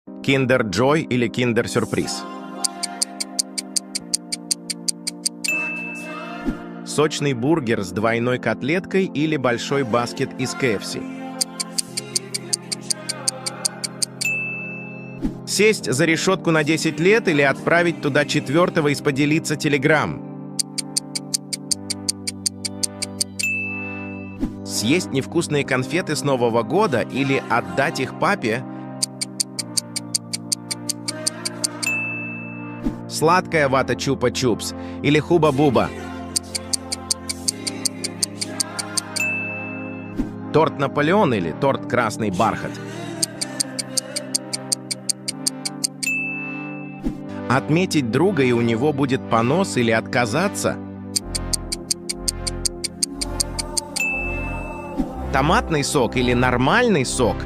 Kinder Joy или Kinder Сюрприз. Сочный бургер с двойной котлеткой или большой баскет из KFC. Сесть за решетку на 10 лет или отправить туда четвертого и поделиться телеграм. Съесть невкусные конфеты с Нового года или отдать их папе. Сладкая вата Чупа-Чупс или Хуба-Буба. Торт Наполеон или торт Красный Бархат. Отметить друга, и у него будет понос, или отказаться. Томатный сок или нормальный сок.